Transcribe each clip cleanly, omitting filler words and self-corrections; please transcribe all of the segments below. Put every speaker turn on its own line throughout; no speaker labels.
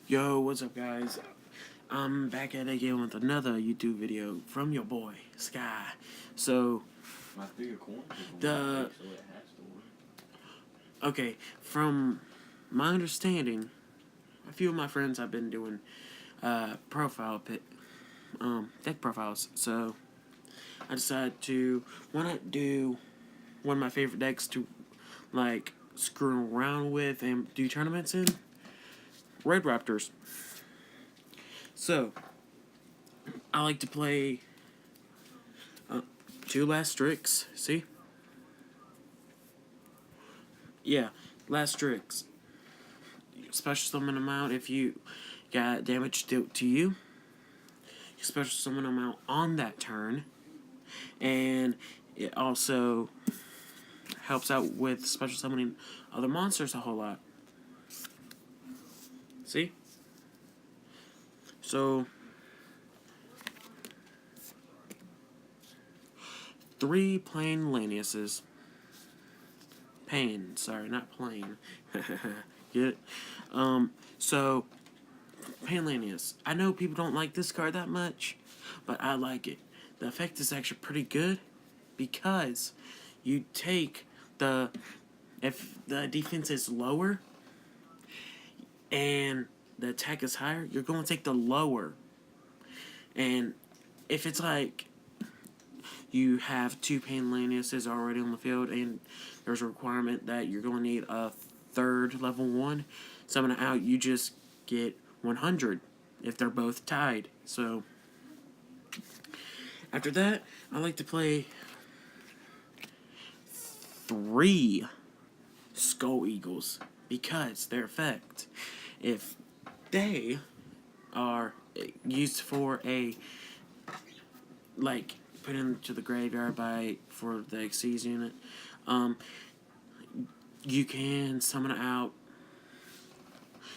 Yo, what's up, guys? I'm back at it again with another YouTube video from your boy, Sky. So, the... Okay, from my understanding, a few of my friends have been doing deck profiles. So, I decided to, why not do one of my favorite decks to, like, screw around with and do tournaments in? Raidraptors. So, I like to play 2 last tricks. See? Yeah, last tricks. Special summon them out if you got damage dealt to you. You special summon them out on that turn. And it also helps out with special summoning other monsters a whole lot. See? So, 3 plain Laniuses. Pain, sorry, not plain. Get it? So, Pain Lanius. I know people don't like this card that much, but I like it. The effect is actually pretty good because you take if the defense is lower and the attack is higher, you're going to take the lower. And if it's like you have 2 Pain Laniuses already on the field and there's a requirement that you're going to need a 3rd level 1, summon it out, you just get 100 if they're both tied. So, after that, I like to play 3 Skull Eagles because their effect, if they are used for a, like, put into the graveyard for the Xyz unit, you can summon out.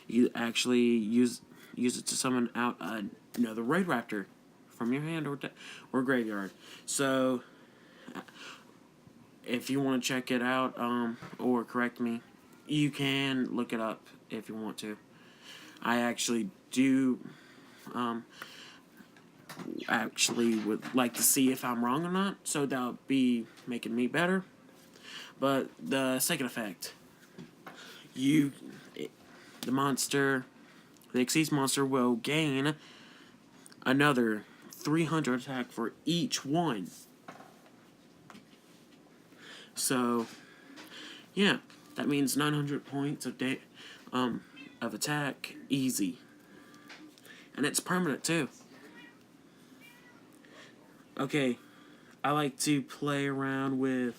You actually use it to summon out another Raidraptor from your hand or graveyard. So, if you want to check it out or correct me, you can look it up if you want to. I actually do. Actually would like to see if I'm wrong or not, so that'll be making me better. But the second effect, the Xyz monster will gain another 300 attack for each one. So, yeah, that means 900 points of attack, easy. And it's permanent too. Okay, I like to play around with...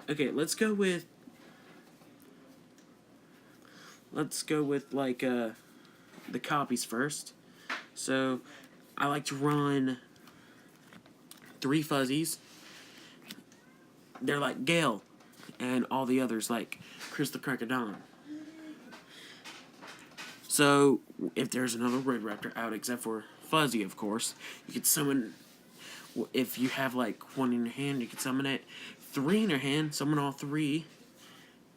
Okay, let's go with like the copies first. So, I like to run 3 fuzzies. They're like Gale and all the others like Crystal Crocodile. So, if there's another Raidraptor out, except for Fuzzy, of course, you could summon, if you have like 1 in your hand, you could summon it, 3 in your hand, summon all 3,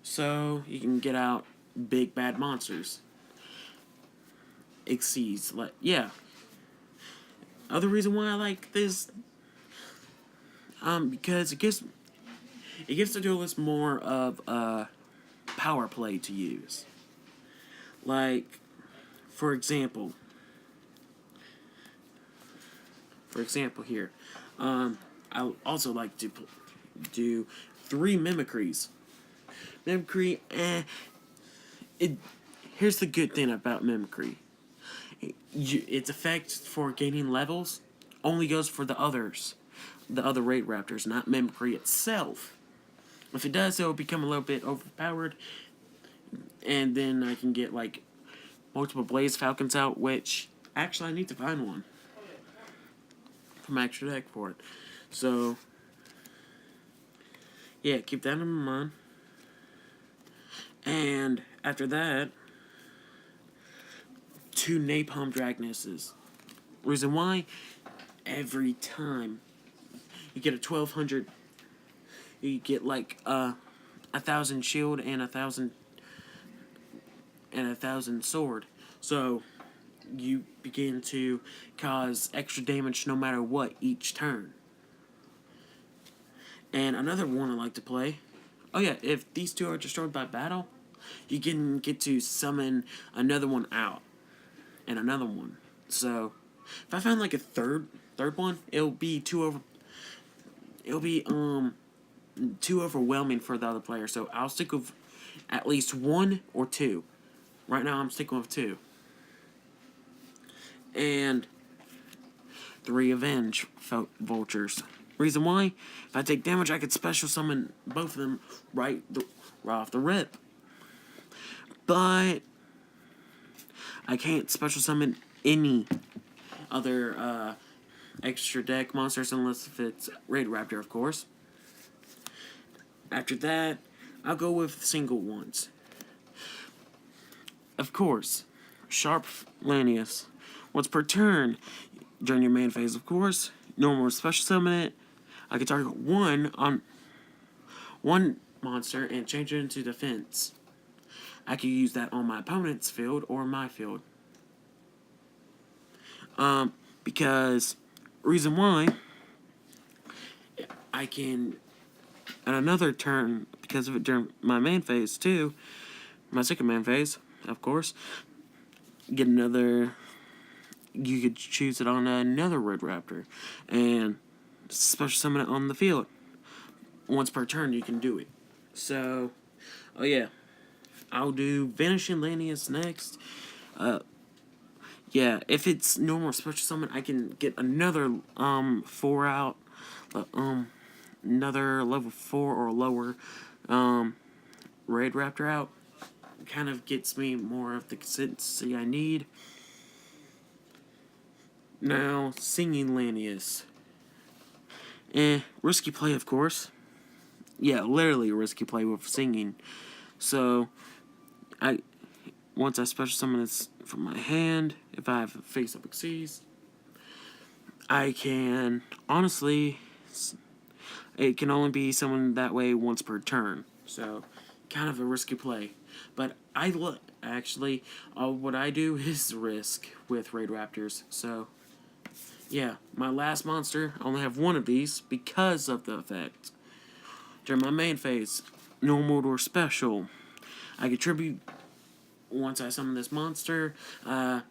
so you can get out big bad monsters. Exceeds, like, yeah. Other reason why I like this, because it gives the duelist more of a power play to use. Like, for example here, I also like to do 3 mimicries. Mimicry, here's the good thing about mimicry. Its effect for gaining levels only goes for the other Raidraptors, not mimicry itself. If it does, it'll become a little bit overpowered, and then I can get like multiple Blaze Falcons out, which actually I need to find one from extra deck for it. So, yeah, keep that in mind. And after that, 2 Napalm Dragnesses. Reason why? Every time you get a 1200, you get like 1,000 shield and 1,000 and 1,000 sword. So you begin to cause extra damage no matter what each turn. And another one I like to play. Oh yeah, if these two are destroyed by battle, you can get to summon another one out. And another one. So if I find like a third one, it'll be too overwhelming for the other player. So I'll stick with at least one or two. Right now I'm sticking with two. And 3 Avenge Vultures. Reason why? If I take damage, I could special summon both of them right off the rip. But I can't special summon any other extra deck monsters unless if it's Raidraptor, of course. After that, I'll go with single ones. Of course, Sharp Lanius. Once per turn, during your main phase, of course, normal special summon it. I can target one monster and change it into defense. I can use that on my opponent's field or my field. Because reason why, I can at another turn, because of it during my main phase too, my second main phase, of course, get another. You could choose it on another Raidraptor and special summon it on the field. Once per turn, you can do it. So, oh yeah, I'll do Vanishing Lanius next. Yeah, if it's normal special summon, I can get another 4 out, another level 4 or lower Raidraptor out. Kind of gets me more of the consistency I need. Now, Singing Lanius. Risky play, of course. Yeah, literally a risky play with singing. So, once I special summon this from my hand, if I have a face-up Xyz, I can, honestly, it can only be summoned that way once per turn. So, kind of a risky play. But actually, what I do is risk with Raidraptors. So, yeah, my last monster, I only have one of these because of the effect. During my main phase, normal or special, I contribute once I summon this monster, normal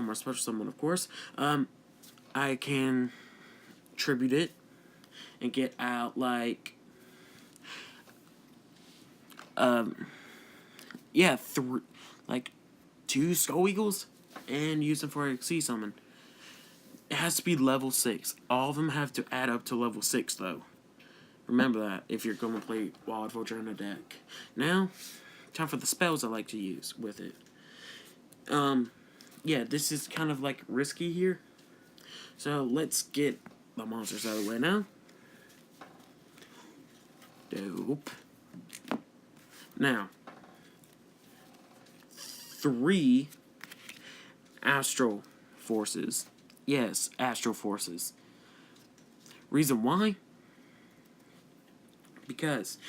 or special summon, of course, I can tribute it and get out like, like 2 Skull Eagles and use them for a Xyz summon. It has to be level 6. All of them have to add up to level 6, though. Remember that if you're going to play Wild Vulture in a deck. Now, time for the spells I like to use with it. Yeah, this is kind of like risky here. So let's get the monsters out of the way now. Dope. Now, 3 Astral Forces. Yes, Astral Forces. Reason why? Because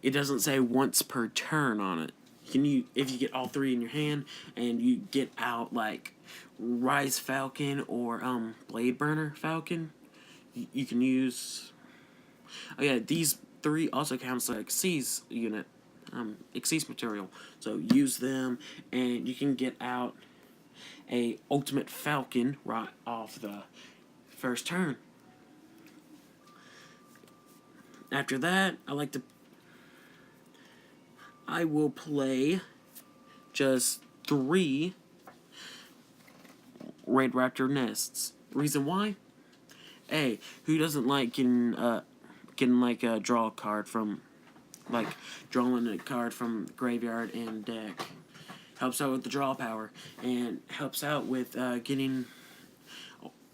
it doesn't say once per turn on it. If you get all 3 in your hand and you get out like Rise Falcon or Blade Burner Falcon, you can use. Oh yeah, these 3 also counts like Xyz unit, Xyz material. So use them, and you can get out a Ultimate Falcon right off the first turn. After that, I will play just 3 Raidraptor nests. Reason why? A, who doesn't like getting like a draw card from, like drawing a card from the graveyard and deck? Helps out with the draw power and helps out with getting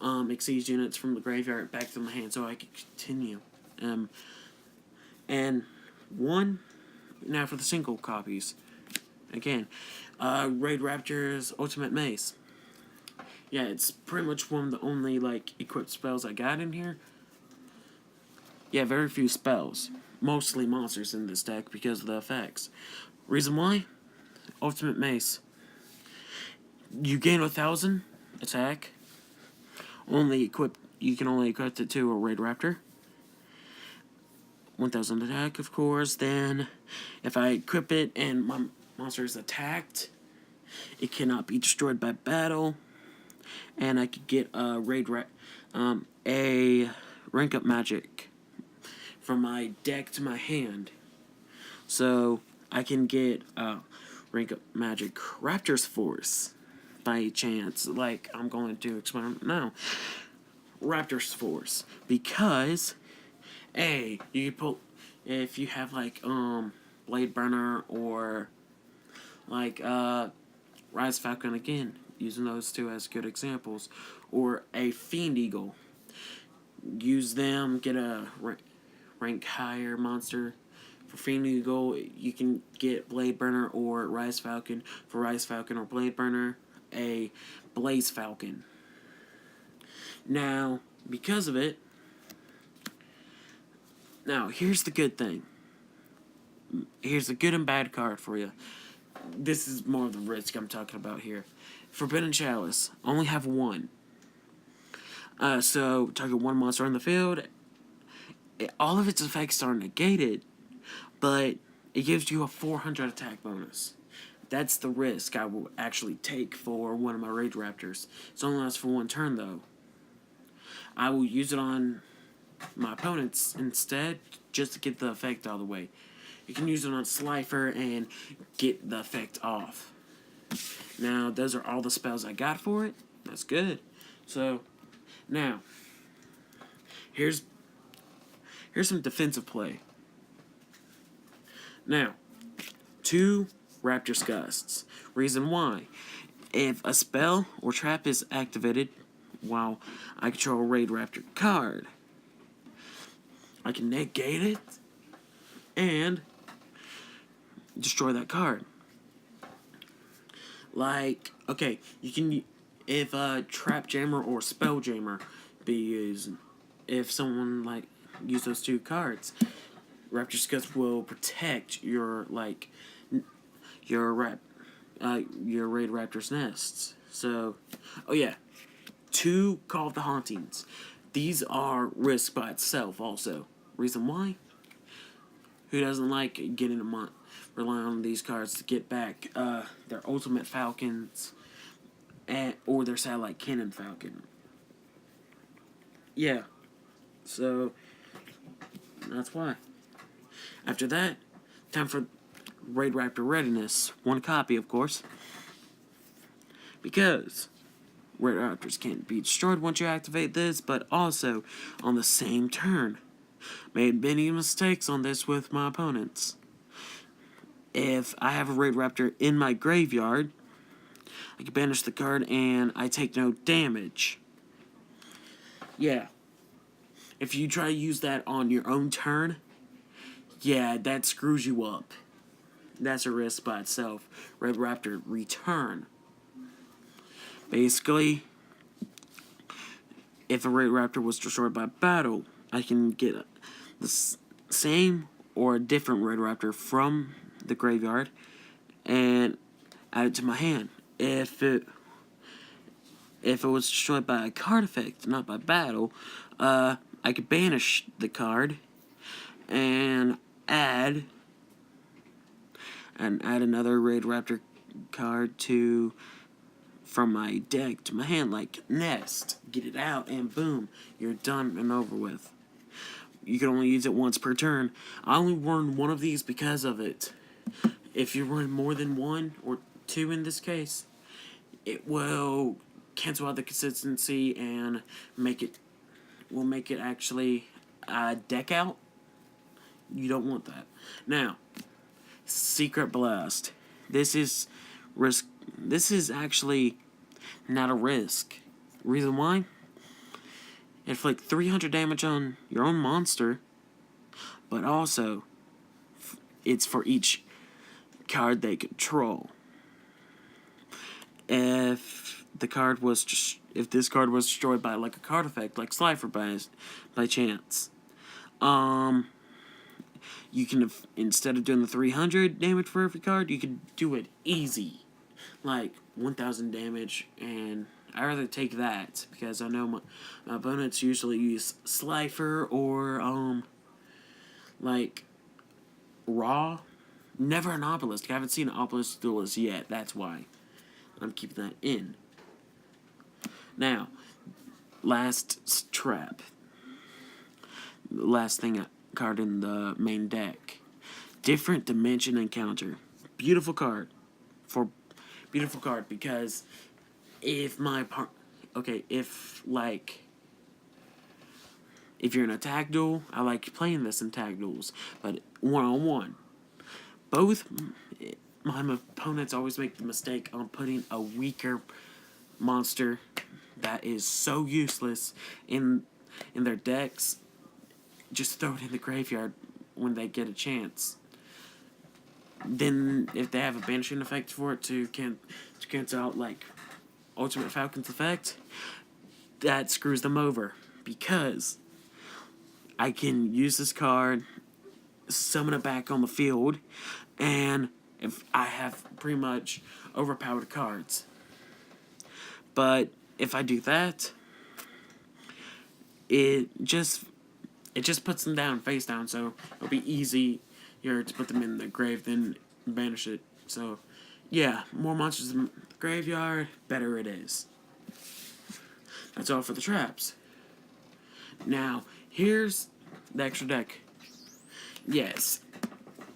Xyz units from the graveyard back to my hand so I can continue. And 1, now for the single copies. Again, Raidraptor's Ultimate Mace. Yeah, it's pretty much one of the only like equipped spells I got in here. Yeah, very few spells. Mostly monsters in this deck because of the effects. Reason why? Ultimate Mace. You gain 1,000 attack. You can only equip it to a Raidraptor. 1,000 attack, of course. Then, if I equip it and my monster is attacked, it cannot be destroyed by battle. And I could get a rank up magic from my deck to my hand. So I can get rank up magic Raptor's Force by chance, like I'm going to explain now. Raptor's Force, because you can pull if you have like Blade Burner or like Rise Falcon, again using those two as good examples, or a Fiend Eagle. Use them, get a rank higher monster. For Fiend Eagle, you can get Blade Burner or Rise Falcon. For Rise Falcon or Blade Burner, a Blaze Falcon. Now, because of it, now here's the good thing. Here's a good and bad card for you. This is more of the risk I'm talking about here. Forbidden Chalice, only have one. So, target one monster on the field. All of its effects are negated, but it gives you a 400 attack bonus. That's the risk I will actually take for one of my Raidraptors. It only lasts for one turn, though. I will use it on my opponents instead, just to get the effect out of the way. You can use it on Slifer and get the effect off. Now, those are all the spells I got for it. That's good. So, now, here's some defensive play. Now, 2 Raptor's Gusts. Reason why. If a spell or trap is activated while I control a Raidraptor card, I can negate it and destroy that card. Like, okay, you can, if a Trap Jammer or Spell Jammer be used, if someone, like, use those 2 cards, Raptor's Gust will protect your, like, your Raidraptor's nests. So, oh yeah, 2 Call of the Hauntings. These are risk by itself also. Reason why? Who doesn't like getting relying on these cards to get back their Ultimate Falcons or their Satellite Cannon Falcon? Yeah. So, that's why. After that, time for Raidraptor Readiness. 1 copy, of course. Because Raidraptors can't be destroyed once you activate this, but also on the same turn. Made many mistakes on this with my opponents. If I have a Raidraptor in my graveyard, I can banish the card and I take no damage. Yeah. If you try to use that on your own turn, yeah, that screws you up. That's a risk by itself. Raidraptor Return. Basically, if a Raidraptor was destroyed by battle, I can get the same or a different Raidraptor from the graveyard and add it to my hand. If it was destroyed by a card effect, not by battle, I could banish the card and add another Raidraptor card from my deck to my hand, like Nest. Get it out, and boom, you're done and over with. You can only use it once per turn. I only run one of these because of it. If you run more than 1 or 2 in this case, it will cancel out the consistency and make it actually deck out. You don't want that. Now, Secret Blast. This is risk. This is actually not a risk. Reason why? Inflict 300 damage on your own monster, but also it's for each card they control. If this card was destroyed by like a card effect, like Slifer by chance, You can, instead of doing the 300 damage for every card, you can do it easy. Like 1,000 damage, and I'd rather take that because I know my opponents usually use Slifer or, like, Raw. Never an Obelisk. I haven't seen an Obelisk Duelist yet. That's why I'm keeping that in. Now, last trap. Last thing card in the main deck. Different Dimension Encounter. Beautiful card. Beautiful card because if my if you're in a tag duel, I like playing this in tag duels, but one-on-one. My opponents always make the mistake on putting a weaker monster that is so useless in their decks. Just throw it in the graveyard when they get a chance. Then, if they have a banishing effect for it to cancel out, like, Ultimate Falcon's effect, that screws them over. Because I can use this card, summon it back on the field, and if I have pretty much overpowered cards. But if I do that, it just puts them down, face down, so it'll be easier to put them in the grave than banish it. So, yeah, more monsters in the graveyard, better it is. That's all for the traps. Now, here's the extra deck. Yes,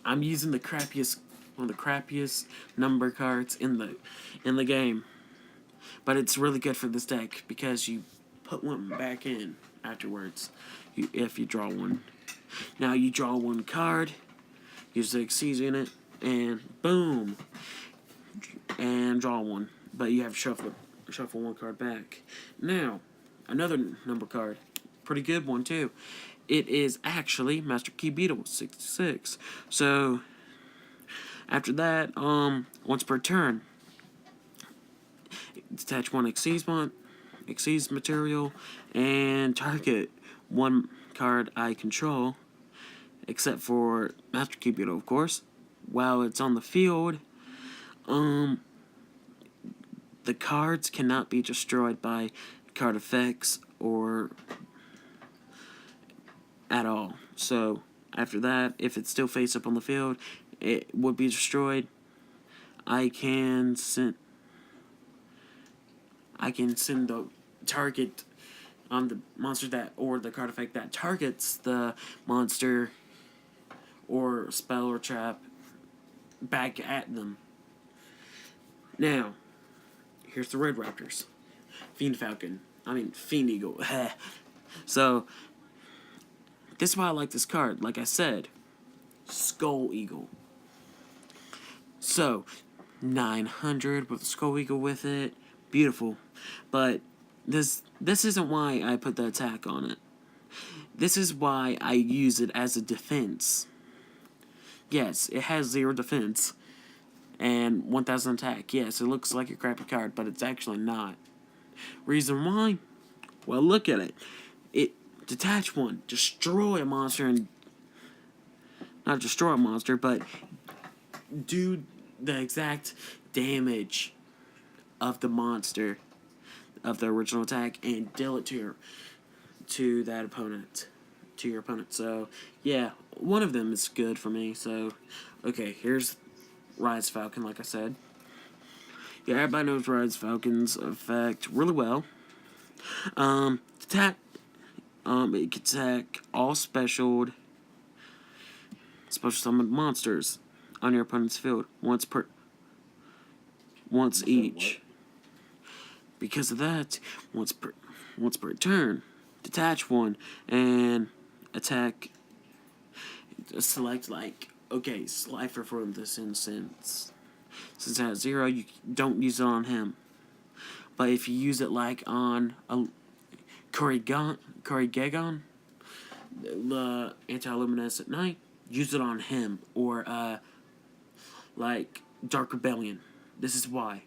I'm using one of the crappiest number cards in the game. But it's really good for this deck because you put one back in afterwards if you draw one. Now you draw one card, use the Xyz in it, and boom, and draw one. But you have to shuffle one card back. Now, another number card, pretty good one too. It is actually Master Key Beetle 66. So after that, once per turn, detach one Xyz material, and target one card I control, except for Master Key Beetle, of course. While it's on the field, the cards cannot be destroyed by card effects or at all. So after that, if it's still face up on the field, it would be destroyed. I can send the target on the monster or the card effect that targets the monster or spell or trap back at them. Now, here's the Raidraptors. Fiend Eagle. So, this is why I like this card. Like I said, Skull Eagle. So, 900 with a Skull Eagle with it. Beautiful. But this isn't why I put the attack on it. This is why I use it as a defense. Yes, it has 0 defense and 1,000 attack. Yes, it looks like a crappy card, but it's actually not. Reason why? Well, look at it. Detach one, destroy a monster, and not destroy a monster, but do the exact damage of the monster of the original attack and deal it to your opponent. So yeah, one of them is good for me. So okay, here's Rise Falcon. Like I said, yeah, everybody knows Rise Falcon's effect really well. Attack. It can attack all special summoned monsters on your opponent's field once each. Because of that, once per turn, detach one and attack. Select Slifer for this instance. Since it has 0, you don't use it on him. But if you use it like on a Corrigegon, the anti-luminescent knight, use it on him. Or like Dark Rebellion. This is why.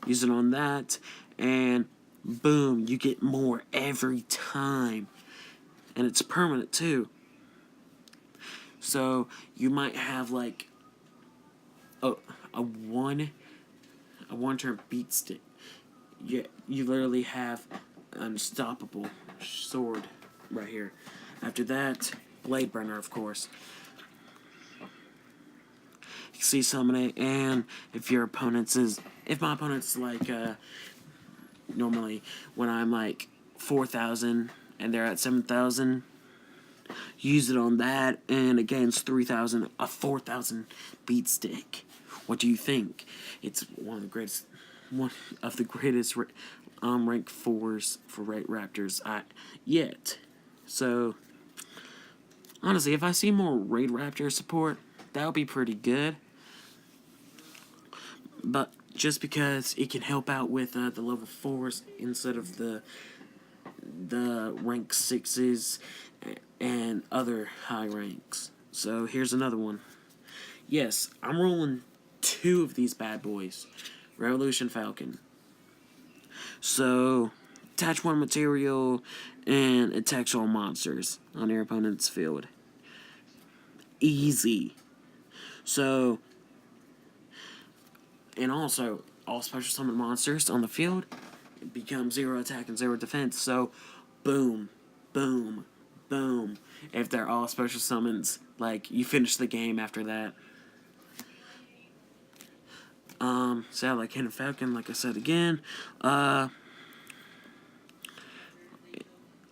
Use it on that, and boom, you get more every time. And it's permanent too. So you might have like a one turn beat stick. You literally have an unstoppable sword right here. After that, Blade Burner, of course. You see summon it, and if my opponent's like normally when I'm like 4,000 and they're at 7,000, use it on that, and against 3,000, a 4,000 beat stick. What do you think? It's one of the greatest rank 4s for Raidraptors yet. So honestly, if I see more Raidraptor support, that would be pretty good. But just because it can help out with the level 4s instead of the rank 6s and other high ranks. So here's another one. Yes, I'm rolling 2 of these bad boys. Revolution Falcon. So attach 1 material and attacks all monsters on your opponent's field. Easy. So, and also, all special summon monsters on the field become 0 attack and 0 defense. So, boom, boom, boom. If they're all special summons, like, you finish the game after that. So I like Hidden Falcon, like I said again.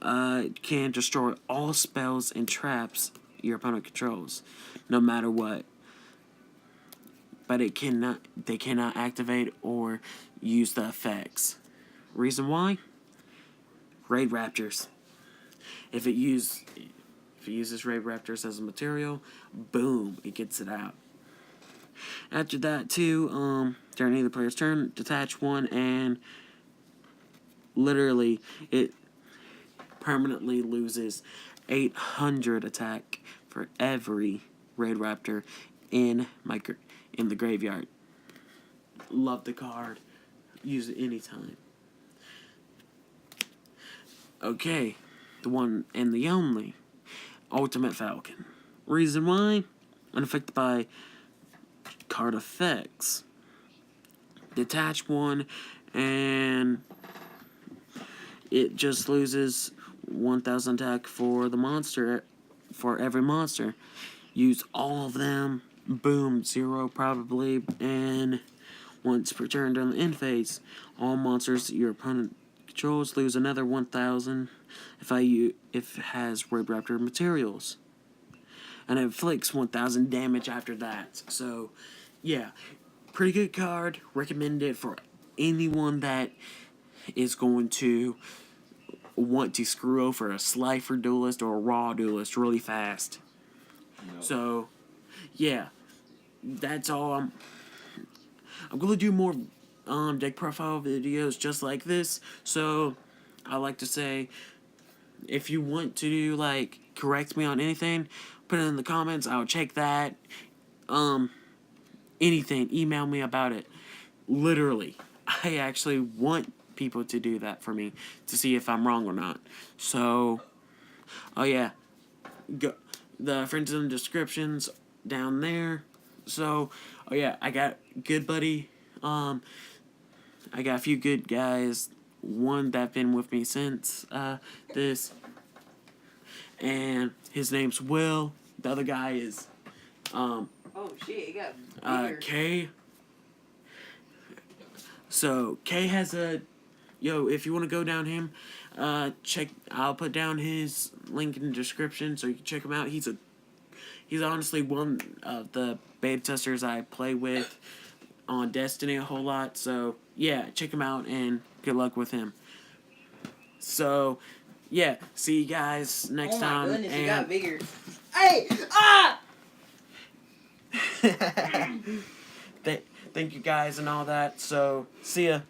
It can destroy all spells and traps your opponent controls, no matter what. But they cannot activate or use the effects. Reason why? Raidraptors. If it uses Raidraptors as a material, boom, it gets it out. After that, too, during either player's turn, detach 1, and literally it permanently loses 800 attack for every Raidraptor in the graveyard. Love the card. Use it anytime. Okay, the one and the only Ultimate Falcon. Reason why? Unaffected by card effects. Detach 1, and it just loses 1,000 attack for the monster, for every monster. Use all of them. Boom, 0 probably, and once per turn during the end phase, all monsters your opponent controls lose another 1,000 if it has Raidraptor materials. And it inflicts 1,000 damage after that. So, yeah, pretty good card. Recommend it for anyone that is going to want to screw over a Slifer duelist or a Raw duelist really fast. No. So, yeah, that's all. I'm going to do more deck profile videos just like this. So, I like to say, if you want to, like, correct me on anything, put it in the comments. I'll check that. Anything, email me about it. Literally, I actually want people to do that for me to see if I'm wrong or not. So, oh yeah, the friends in the descriptions down there. So, oh yeah, I got good buddy. I got a few good guys. One that been with me since this, and his name's Will. The other guy is
oh shit, it got bigger.
K. So K has a if you want to go down him, I'll put down his link in the description so you can check him out. He's honestly one of the beta testers I play with on Destiny a whole lot. So yeah, check him out and good luck with him. So yeah, see you guys next time.
Oh my goodness, it got bigger. Hey! Ah!
Thank you guys and all that. So see ya.